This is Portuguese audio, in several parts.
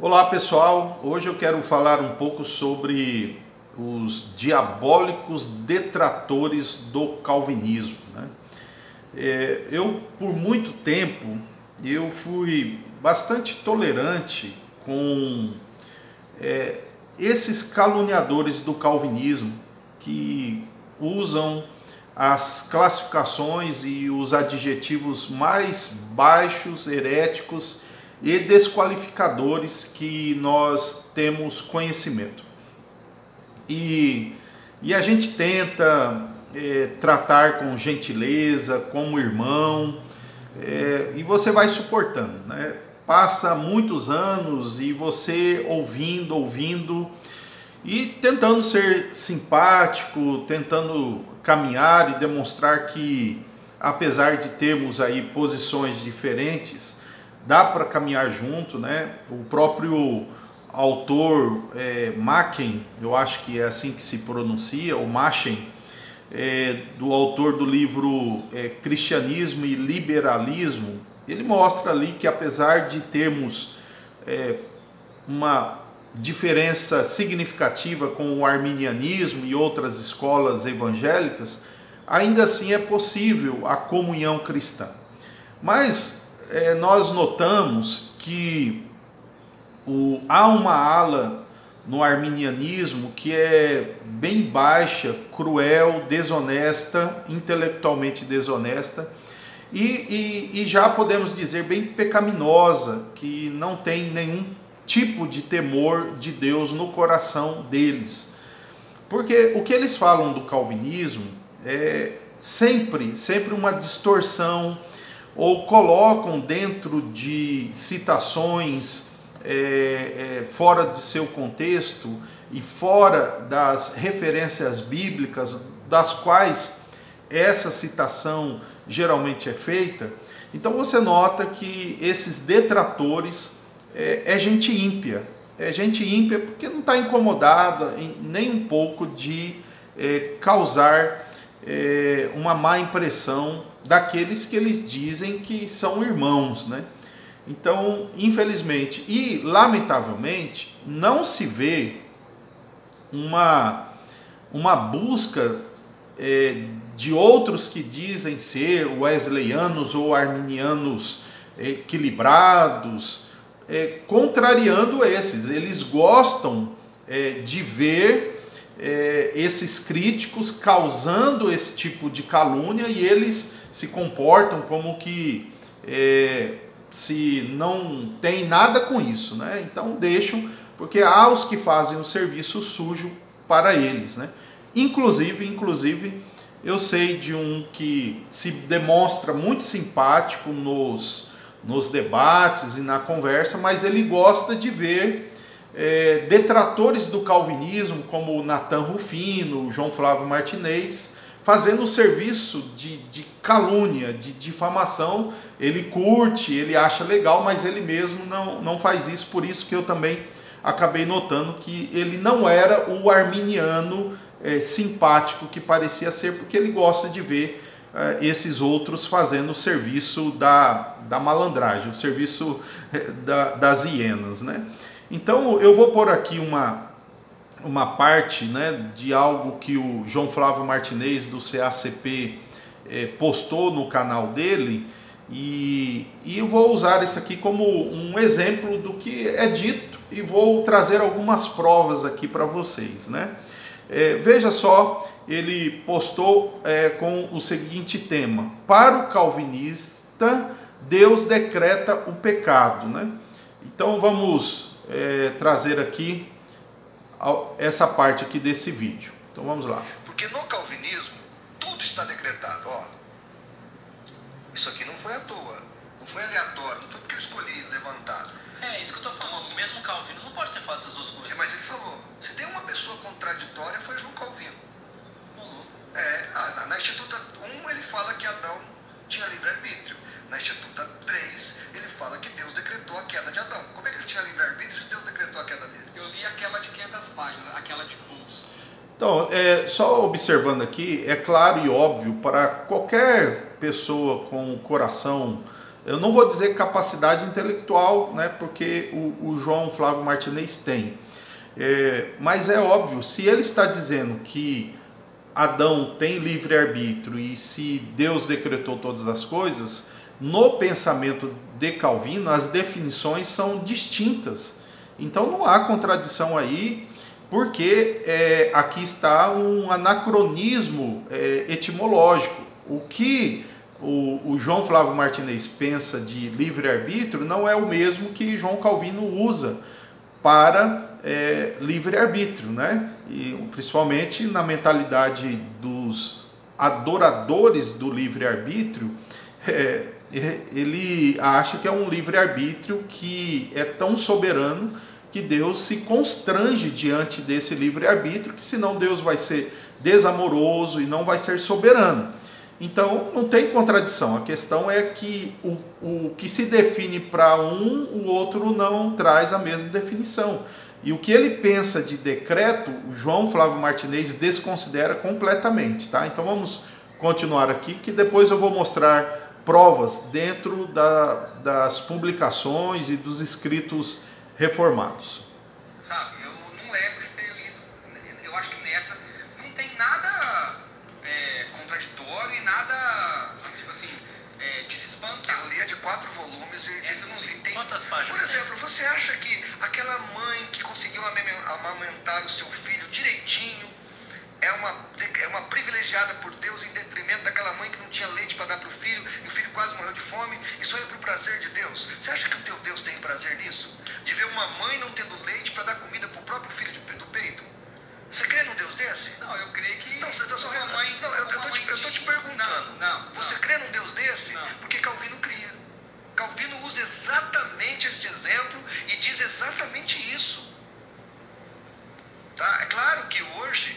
Olá pessoal, hoje eu quero falar um pouco sobre os diabólicos detratores do calvinismo, né? Eu por muito tempo eu fui bastante tolerante com esses caluniadores do calvinismo que usam as classificações e os adjetivos mais baixos, heréticos e desqualificadores que nós temos conhecimento. E, e a gente tenta tratar com gentileza, como irmão, e você vai suportando, né? Passa muitos anos e você ouvindo e tentando ser simpático, tentando caminhar e demonstrar que, apesar de termos aí posições diferentes, dá para caminhar junto, né? O próprio autor Machen, eu acho que é assim que se pronuncia, o Machen, do autor do livro Cristianismo e Liberalismo, ele mostra ali que, apesar de termos uma diferença significativa com o arminianismo e outras escolas evangélicas, ainda assim é possível a comunhão cristã. Mas nós notamos que há uma ala no arminianismo que é bem baixa, cruel, desonesta, intelectualmente desonesta, e já podemos dizer bem pecaminosa, que não tem nenhum tipo de temor de Deus no coração deles. Porque o que eles falam do calvinismo é sempre uma distorção, ou colocam dentro de citações fora de seu contexto e fora das referências bíblicas das quais essa citação geralmente é feita. Então você nota que esses detratores é gente ímpia. É gente ímpia porque não está incomodada nem um pouco de causar uma má impressão daqueles que eles dizem que são irmãos, né? Então, infelizmente e lamentavelmente, não se vê uma busca de outros que dizem ser wesleyanos ou arminianos equilibrados, contrariando esses. Eles gostam de ver esses críticos causando esse tipo de calúnia, e eles se comportam como que se não tem nada com isso, né? Então deixam, porque há os que fazem o serviço sujo para eles, né? Inclusive, eu sei de um que se demonstra muito simpático nos debates e na conversa, mas ele gosta de ver detratores do calvinismo, como o Natan Rufino, o João Flávio Martinez, fazendo o serviço de calúnia, de difamação. Ele curte, ele acha legal, mas ele mesmo não faz isso. Por isso que eu também acabei notando que ele não era o arminiano simpático que parecia ser, porque ele gosta de ver esses outros fazendo o serviço da malandragem, o serviço das hienas, né? Então eu vou pôr aqui uma parte, né, de algo que o João Flávio Martinez do CACP postou no canal dele, e eu vou usar isso aqui como um exemplo do que é dito e vou trazer algumas provas aqui para vocês, né? Veja só, ele postou com o seguinte tema: para o calvinista, Deus decreta o pecado, né? Então vamos trazer aqui essa parte aqui desse vídeo. Então vamos lá. Porque no calvinismo tudo está decretado. Ó, isso aqui não foi à toa, não foi aleatório, não foi porque eu escolhi levantar. É isso que eu tô falando. O mesmo Calvino não pode ter falado essas duas coisas. Mas ele falou, se tem uma pessoa contraditória foi João Calvino. Na Instituta 1 ele fala que Adão tinha livre-arbítrio. Na Instituta 3 ele fala que Deus decretou a queda de Adão. Como é que ele tinha livre-arbítrio se Deus decretou a queda dele? Eu li aquela de 500 páginas, aquela de pulso. Então, só observando aqui, é claro e óbvio para qualquer pessoa com o coração eu não vou dizer capacidade intelectual, né, porque o João Flávio Martinez tem. Mas é óbvio, se ele está dizendo que Adão tem livre-arbítrio e se Deus decretou todas as coisas, no pensamento de Calvino as definições são distintas. Então não há contradição aí, porque aqui está um anacronismo etimológico. O que o João Flávio Martinez pensa de livre-arbítrio não é o mesmo que João Calvino usa para livre-arbítrio, né? E principalmente na mentalidade dos adoradores do livre-arbítrio, ele acha que é um livre-arbítrio que é tão soberano que Deus se constrange diante desse livre-arbítrio, que senão Deus vai ser desamoroso e não vai ser soberano. Então não tem contradição, a questão é que o que se define para um, o outro não traz a mesma definição. E o que ele pensa de decreto, o João Flávio Martinez desconsidera completamente, tá? Então vamos continuar aqui, que depois eu vou mostrar provas dentro das publicações e dos escritos reformados. Sabe, eu não lembro de ter lido, eu acho que nessa não tem nada contraditório e nada, tipo assim, de se espantar. Eu li de 4 volumes e tem... Quantas páginas? Por exemplo, você acha que aquela mãe que conseguiu amamentar o seu filho direitinho é uma privilegiada por Deus em detrimento daquela mãe que não tinha leite para dar para o filho e o filho quase morreu de fome? Isso é para o prazer de Deus. Você acha que o teu Deus tem prazer nisso? De ver uma mãe não tendo leite para dar comida para o próprio filho do peito? Você crê num Deus desse? Não, eu creio que... Não, você tá só mãe. Não, eu tô te perguntando. Não. Você crê num Deus desse? Não. Porque Calvino cria. Calvino usa exatamente este exemplo e diz exatamente isso. Tá? É claro que hoje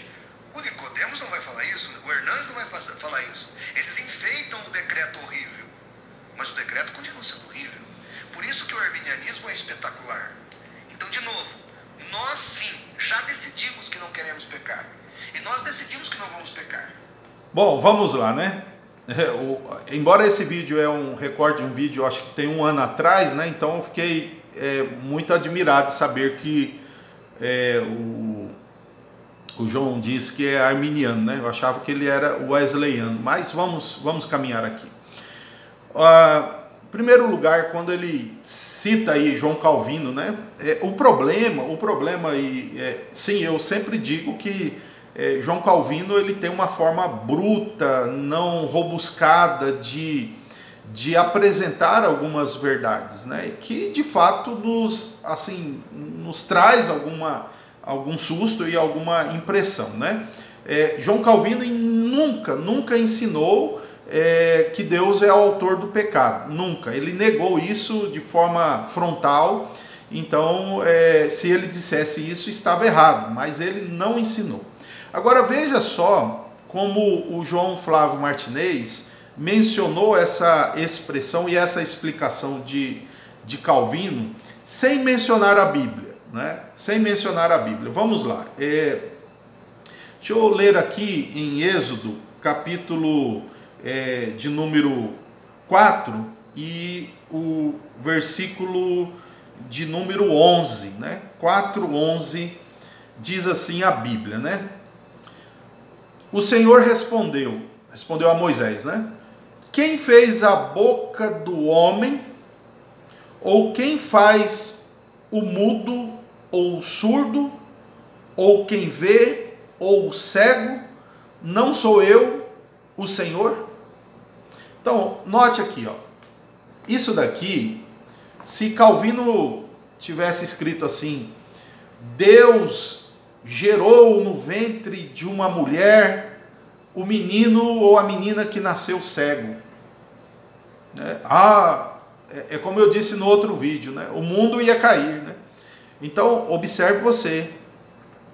o Nicodemos não vai falar isso, o Hernandes não vai falar isso. Eles enfeitam o decreto horrível, mas o decreto continua sendo horrível. Por isso que o arminianismo é espetacular. Então, de novo, nós sim, já decidimos que não queremos pecar. E nós decidimos que não vamos pecar. Bom, vamos lá, né? Embora esse vídeo é um recorde de um vídeo, acho que tem 1 ano atrás, né? Então eu fiquei muito admirado de saber que o João disse que é arminiano, né? Eu achava que ele era wesleyano, mas vamos caminhar aqui. Em primeiro lugar, quando ele cita aí João Calvino, né? O problema sim, eu sempre digo que João Calvino ele tem uma forma bruta, não robuscada de apresentar algumas verdades, né? Que de fato nos traz algum susto e alguma impressão, né? João Calvino nunca ensinou que Deus é o autor do pecado, nunca. Ele negou isso de forma frontal. Então, se ele dissesse isso, estava errado, mas ele não ensinou. Agora veja só como o João Flávio Martinez mencionou essa expressão e essa explicação de Calvino sem mencionar a Bíblia, né? Sem mencionar a Bíblia. Vamos lá. Deixa eu ler aqui em Êxodo, capítulo de número 4 e o versículo de número 11, né? 4:11 diz assim a Bíblia, né? O Senhor respondeu a Moisés, né? Quem fez a boca do homem, ou quem faz o mudo ou o surdo, ou quem vê ou o cego, não sou eu, o Senhor? Então, note aqui, ó. Isso daqui, se Calvino tivesse escrito assim, Deus gerou no ventre de uma mulher o menino ou a menina que nasceu cego. É como eu disse no outro vídeo, né? O mundo ia cair, né? Então, observe você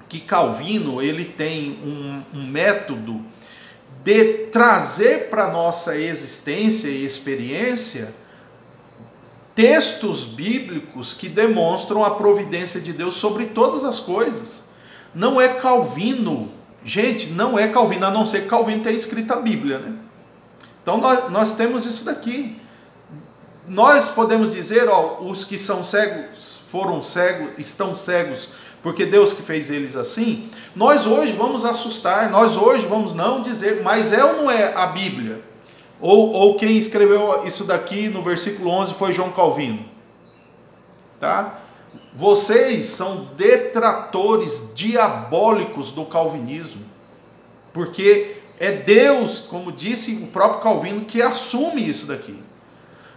que Calvino ele tem um método de trazer para a nossa existência e experiência textos bíblicos que demonstram a providência de Deus sobre todas as coisas. Não é Calvino, gente, não é Calvino, a não ser que Calvino tenha escrito a Bíblia, né? Então nós temos isso daqui. nós podemos dizer, ó, os que são cegos foram cegos, estão cegos, porque Deus que fez eles assim. Nós hoje vamos assustar, nós hoje vamos não dizer, mas é ou não é a Bíblia? Ou quem escreveu isso daqui no versículo 11 foi João Calvino? Tá? Vocês são detratores diabólicos do calvinismo, porque é Deus, como disse o próprio Calvino, que assume isso daqui.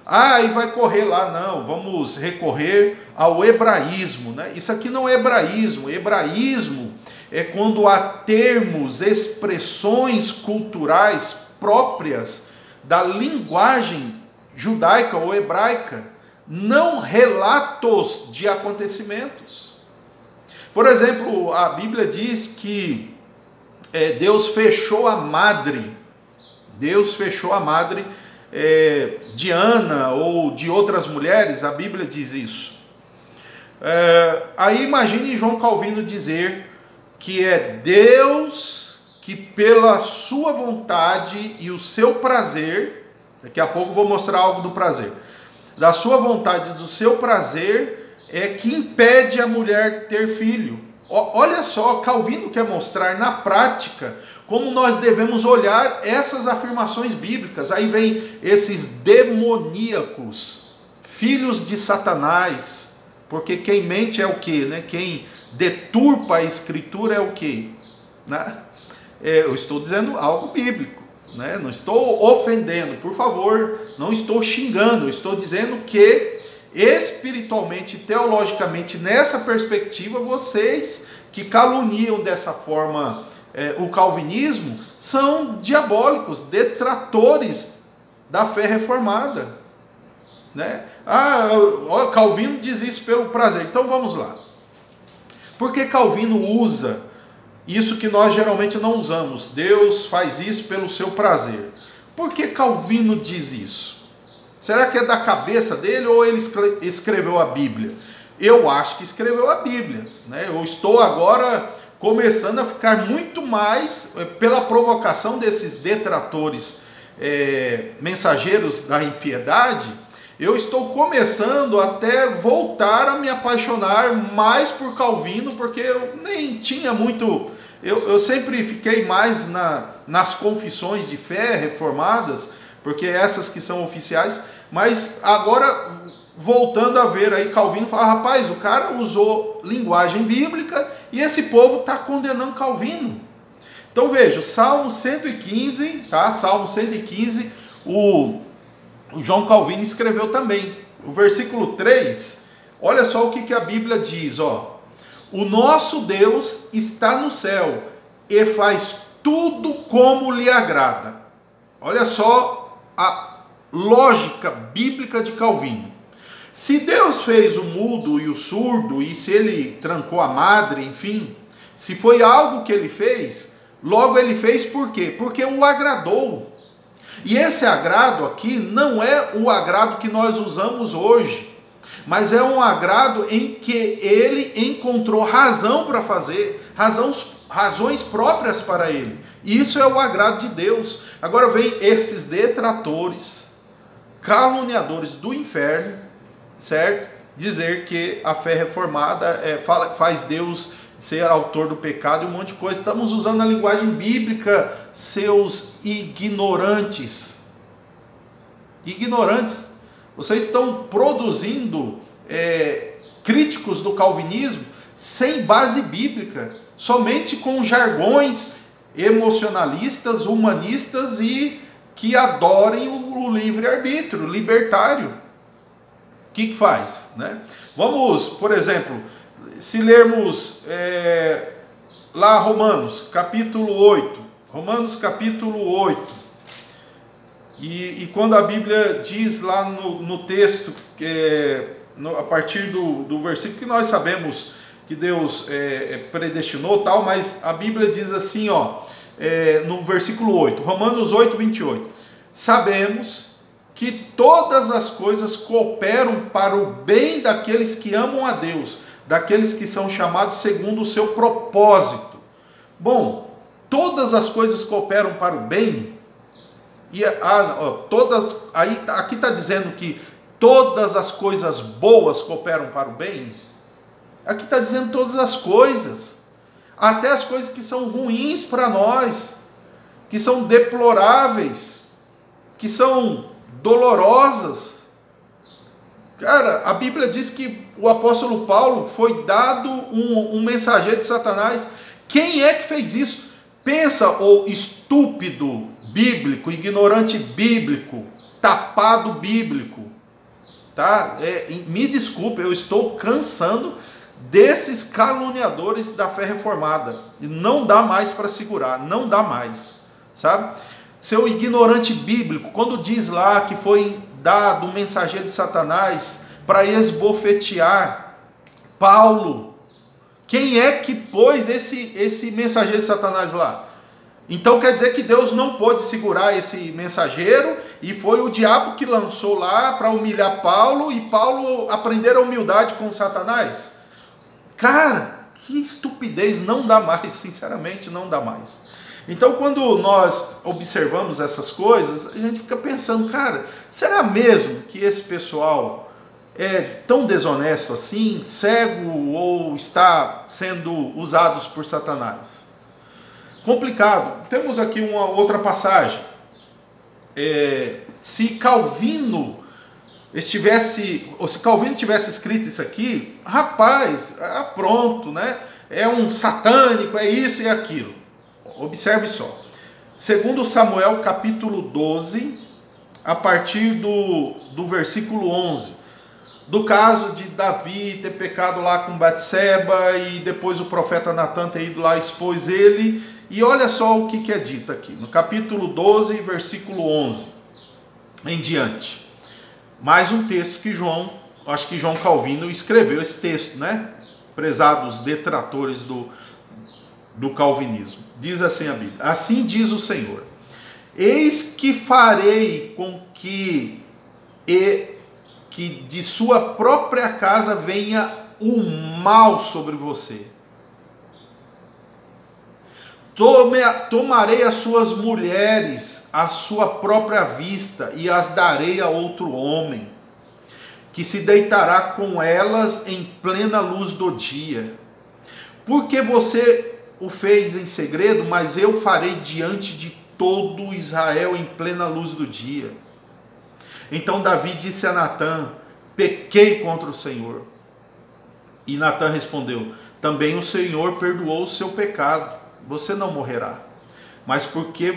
Ah, e vai correr lá, não, vamos recorrer ao hebraísmo, né? Isso aqui não é hebraísmo. Hebraísmo é quando há termos, expressões culturais próprias da linguagem judaica ou hebraica, não relatos de acontecimentos. Por exemplo, a Bíblia diz que Deus fechou a madre de Ana ou de outras mulheres, a Bíblia diz isso. Aí imagine João Calvino dizer que é Deus que pela sua vontade e o seu prazer, daqui a pouco eu vou mostrar algo do prazer, da sua vontade e do seu prazer é que impede a mulher ter filho. Olha só, Calvino quer mostrar na prática como nós devemos olhar essas afirmações bíblicas. Aí vem esses demoníacos, filhos de Satanás, porque quem mente é o quê? Né? Quem deturpa a escritura é o quê? Né? Eu estou dizendo algo bíblico, né? Não estou ofendendo, por favor, não estou xingando, eu estou dizendo que espiritualmente, teologicamente, nessa perspectiva, vocês que caluniam dessa forma o calvinismo, são diabólicos, detratores da fé reformada, né? Calvino diz isso pelo prazer. Então vamos lá. Por que Calvino usa isso que nós geralmente não usamos? Deus faz isso pelo seu prazer. Por que Calvino diz isso? Será que é da cabeça dele ou ele escreveu a Bíblia? Eu acho que escreveu a Bíblia, né? Eu estou agora começando a ficar muito mais pela provocação desses detratores mensageiros da impiedade. Eu estou começando até voltar a me apaixonar mais por Calvino, porque eu nem tinha muito... Eu sempre fiquei mais nas confissões de fé reformadas, porque essas que são oficiais, mas agora, voltando a ver aí, Calvino fala, rapaz, o cara usou linguagem bíblica e esse povo está condenando Calvino. Então veja, Salmo 115, tá? Salmo 115, o João Calvino escreveu também. O versículo 3, olha só o que a Bíblia diz, ó. O nosso Deus está no céu e faz tudo como lhe agrada. Olha só a lógica bíblica de Calvino. Se Deus fez o mudo e o surdo, e se ele trancou a madre, enfim, se foi algo que ele fez, logo ele fez por quê? Porque o agradou. E esse agrado aqui não é o agrado que nós usamos hoje, mas é um agrado em que ele encontrou razão para fazer, razões próprias para ele. Isso é o agrado de Deus. Agora vem esses detratores, caluniadores do inferno, certo? Dizer que a fé reformada faz Deus ser autor do pecado e um monte de coisa. Estamos usando a linguagem bíblica, seus ignorantes. Ignorantes. Vocês estão produzindo críticos do calvinismo sem base bíblica, somente com jargões emocionalistas, humanistas e que adorem o livre-arbítrio, libertário. O que faz? Né? Vamos, por exemplo, se lermos lá Romanos, capítulo 8. Romanos, capítulo 8. E quando a Bíblia diz lá no texto, a partir do versículo que nós sabemos que Deus predestinou tal, mas a Bíblia diz assim, ó, no versículo 8, Romanos 8, 28. Sabemos que todas as coisas cooperam para o bem daqueles que amam a Deus, daqueles que são chamados segundo o seu propósito. Bom, todas as coisas cooperam para o bem. E aqui está dizendo que todas as coisas boas cooperam para o bem? Aqui está dizendo todas as coisas, até as coisas que são ruins para nós, que são deploráveis, que são dolorosas. Cara, a Bíblia diz que o apóstolo Paulo foi dado um mensageiro de Satanás. Quem é que fez isso? Pensa, o estúpido bíblico, ignorante bíblico, tapado bíblico, tá? Me desculpe, eu estou cansando desses caluniadores da fé reformada. Não dá mais para segurar, não dá mais, sabe? Seu ignorante bíblico, quando diz lá que foi dado um mensageiro de Satanás para esbofetear Paulo, quem é que pôs esse mensageiro de Satanás lá? Então quer dizer que Deus não pôde segurar esse mensageiro e foi o diabo que lançou lá para humilhar Paulo e Paulo aprender a humildade com Satanás? Cara, que estupidez, não dá mais, sinceramente não dá mais. Então quando nós observamos essas coisas, a gente fica pensando, cara, será mesmo que esse pessoal é tão desonesto assim, cego ou está sendo usados por Satanás? Complicado. Temos aqui uma outra passagem. Se Calvino tivesse escrito isso aqui, rapaz, pronto, né? É um satânico, é isso e aquilo. Observe só. Segundo Samuel capítulo 12, a partir do versículo 11, do caso de Davi ter pecado lá com Batseba e depois o profeta Natan ter ido lá e expôs ele. E olha só o que é dito aqui, no capítulo 12, versículo 11 em diante. Mais um texto que acho que João Calvino escreveu esse texto, né? Prezados detratores do calvinismo. Diz assim a Bíblia: assim diz o Senhor, eis que farei com que de sua própria casa venha o mal sobre você. Tomarei as suas mulheres à sua própria vista e as darei a outro homem, que se deitará com elas em plena luz do dia. Porque você o fez em segredo, mas eu farei diante de todo Israel em plena luz do dia. Então Davi disse a Natan: pequei contra o Senhor. E Natan respondeu: também o Senhor perdoou o seu pecado. Você não morrerá, mas porque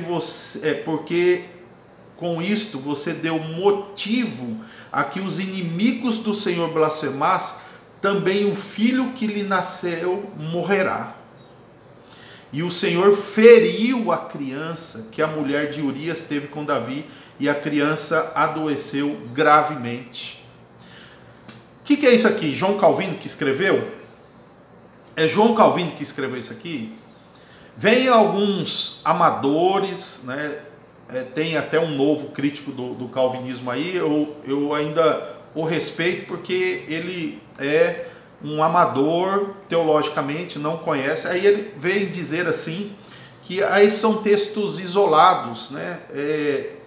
com isto você deu motivo a que os inimigos do Senhor blasfemassem, também o filho que lhe nasceu morrerá. E o Senhor feriu a criança que a mulher de Urias teve com Davi, e a criança adoeceu gravemente. O que é isso aqui? João Calvino que escreveu? É João Calvino que escreveu isso aqui? Vem alguns amadores, né? Tem até um novo crítico do calvinismo aí, eu ainda o respeito porque ele é um amador teologicamente, não conhece. Aí ele vem dizer assim, que aí são textos isolados, né?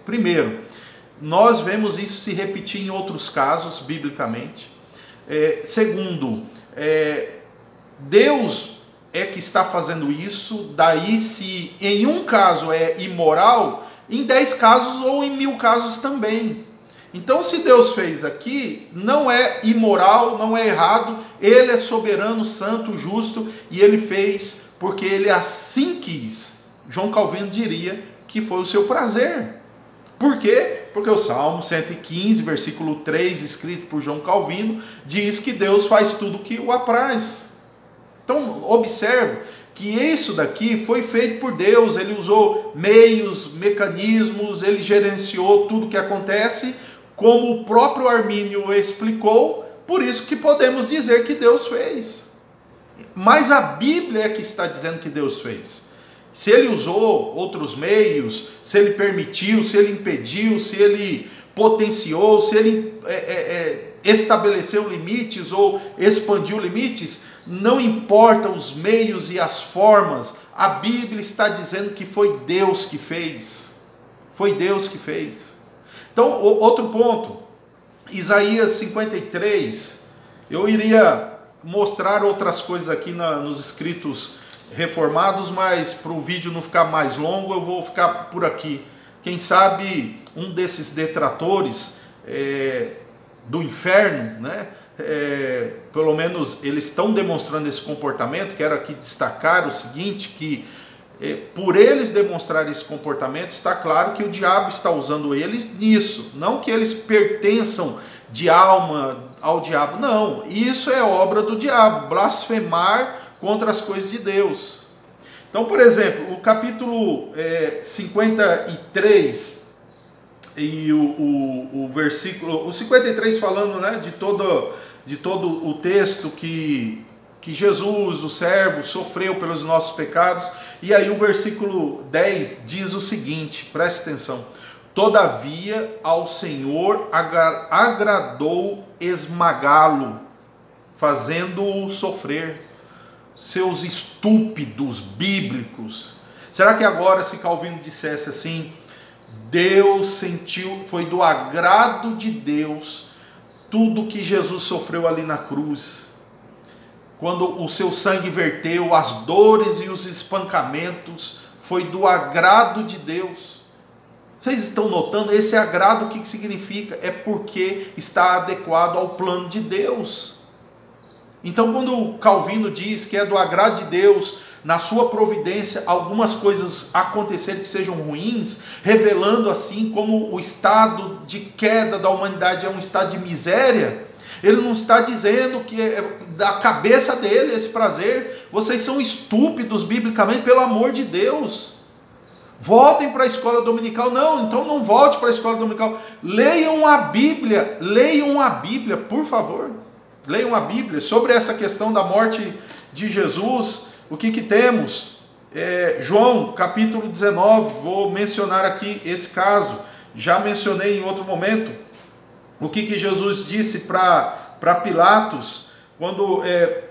Primeiro, nós vemos isso se repetir em outros casos, biblicamente. Segundo, Deus é que está fazendo isso, daí se em um caso é imoral, em 10 casos ou em 1000 casos também. Então se Deus fez aqui, não é imoral, não é errado, Ele é soberano, santo, justo, e Ele fez porque Ele assim quis. João Calvino diria que foi o seu prazer. Por quê? Porque o Salmo 115, versículo 3, escrito por João Calvino, diz que Deus faz tudo o que o apraz. Então, observe que isso daqui foi feito por Deus. Ele usou meios, mecanismos, ele gerenciou tudo que acontece, como o próprio Armínio explicou, por isso que podemos dizer que Deus fez. Mas a Bíblia é que está dizendo que Deus fez. Se ele usou outros meios, se ele permitiu, se ele impediu, se ele potenciou, se ele estabeleceu limites ou expandiu limites, não importa os meios e as formas, a Bíblia está dizendo que foi Deus que fez. Foi Deus que fez. Então, outro ponto, Isaías 53, eu iria mostrar outras coisas aqui nos escritos reformados, mas para o vídeo não ficar mais longo, eu vou ficar por aqui. Quem sabe um desses detratores do inferno, né? Pelo menos eles estão demonstrando esse comportamento. Quero aqui destacar o seguinte, que por eles demonstrarem esse comportamento, está claro que o diabo está usando eles nisso, não que eles pertençam de alma ao diabo, não, isso é obra do diabo, blasfemar contra as coisas de Deus. Então, por exemplo, o capítulo 53 e o versículo, o 53 falando, né, de todo o texto que Jesus, o servo, sofreu pelos nossos pecados. E aí o versículo 10 diz o seguinte, preste atenção: todavia ao Senhor agradou esmagá-lo, fazendo-o sofrer. Seus estúpidos bíblicos. Será que agora, se Calvino dissesse assim, Deus sentiu, foi do agrado de Deus tudo que Jesus sofreu ali na cruz, quando o seu sangue verteu, as dores e os espancamentos, foi do agrado de Deus? Vocês estão notando? Esse agrado, o que significa? É porque está adequado ao plano de Deus. Então, quando Calvino diz que é do agrado de Deus, na sua providência, algumas coisas acontecerem que sejam ruins, revelando assim como o estado de queda da humanidade é um estado de miséria, ele não está dizendo que é da cabeça dele esse prazer. Vocês são estúpidos biblicamente, pelo amor de Deus. Voltem para a escola dominical. Não, então não volte para a escola dominical. Leiam a Bíblia, por favor. Leiam a Bíblia sobre essa questão da morte de Jesus. O que temos? João capítulo 19, vou mencionar aqui esse caso, já mencionei em outro momento. O que Jesus disse para Pilatos, quando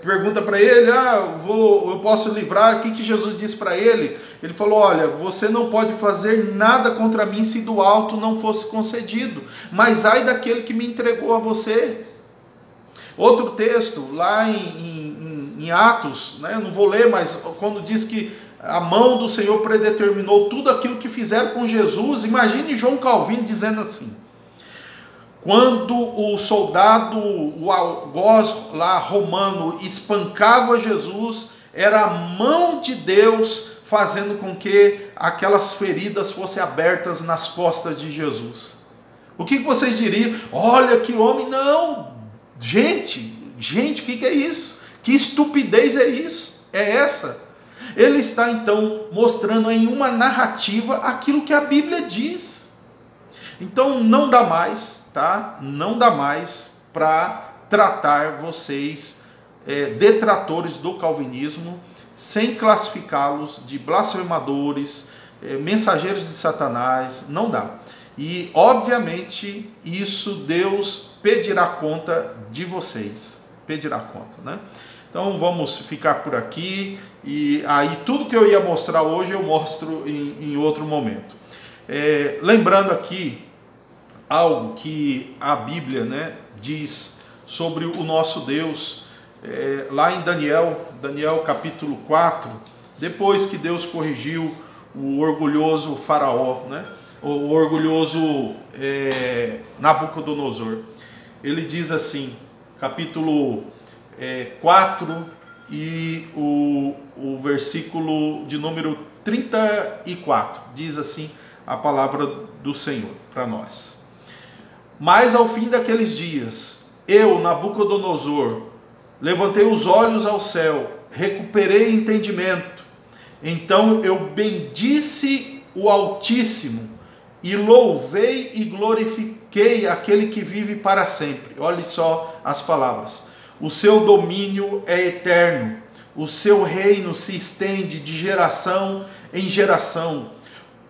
pergunta para ele, eu posso livrar, o que Jesus disse para ele? Ele falou, olha, você não pode fazer nada contra mim se do alto não fosse concedido, mas ai daquele que me entregou a você. Outro texto, lá em Atos, né, não vou ler, mas quando diz que a mão do Senhor predeterminou tudo aquilo que fizeram com Jesus, imagine João Calvino dizendo assim, quando o soldado, o algoz lá romano, espancava Jesus, era a mão de Deus fazendo com que aquelas feridas fossem abertas nas costas de Jesus. O que vocês diriam? Olha que homem, não! Gente, o que é isso? Que estupidez é isso? É essa? Ele está então mostrando em uma narrativa aquilo que a Bíblia diz. Então não dá mais, tá? Não dá mais para tratar vocês detratores do calvinismo sem classificá-los de blasfemadores, mensageiros de Satanás. Não dá. E obviamente isso Deus pedirá conta de vocês, pedirá conta, né? Então vamos ficar por aqui, e aí tudo que eu ia mostrar hoje eu mostro em outro momento. Lembrando aqui algo que a Bíblia, né, diz sobre o nosso Deus, lá em Daniel capítulo 4, depois que Deus corrigiu o orgulhoso faraó, né, o orgulhoso Nabucodonosor. Ele diz assim, capítulo 4 e o versículo de número 34, diz assim a palavra do Senhor para nós. Mas ao fim daqueles dias, eu, Nabucodonosor, levantei os olhos ao céu, recuperei entendimento, então eu bendisse o Altíssimo, e louvei e glorifiquei aquele que vive para sempre. Olhe só as palavras. O seu domínio é eterno, o seu reino se estende de geração em geração.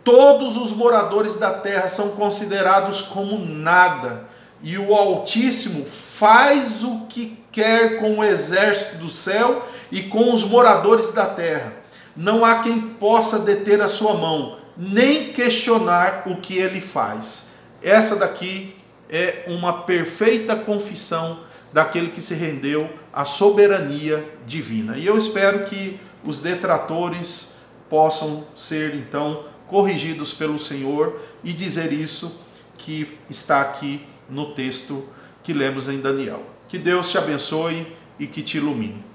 Todos os moradores da terra são considerados como nada, e o Altíssimo faz o que quer com o exército do céu e com os moradores da terra. Não há quem possa deter a sua mão, nem questionar o que ele faz. Essa daqui é uma perfeita confissão daquele que se rendeu à soberania divina. E eu espero que os detratores possam ser então corrigidos pelo Senhor e dizer isso que está aqui no texto que lemos em Daniel. Que Deus te abençoe e que te ilumine.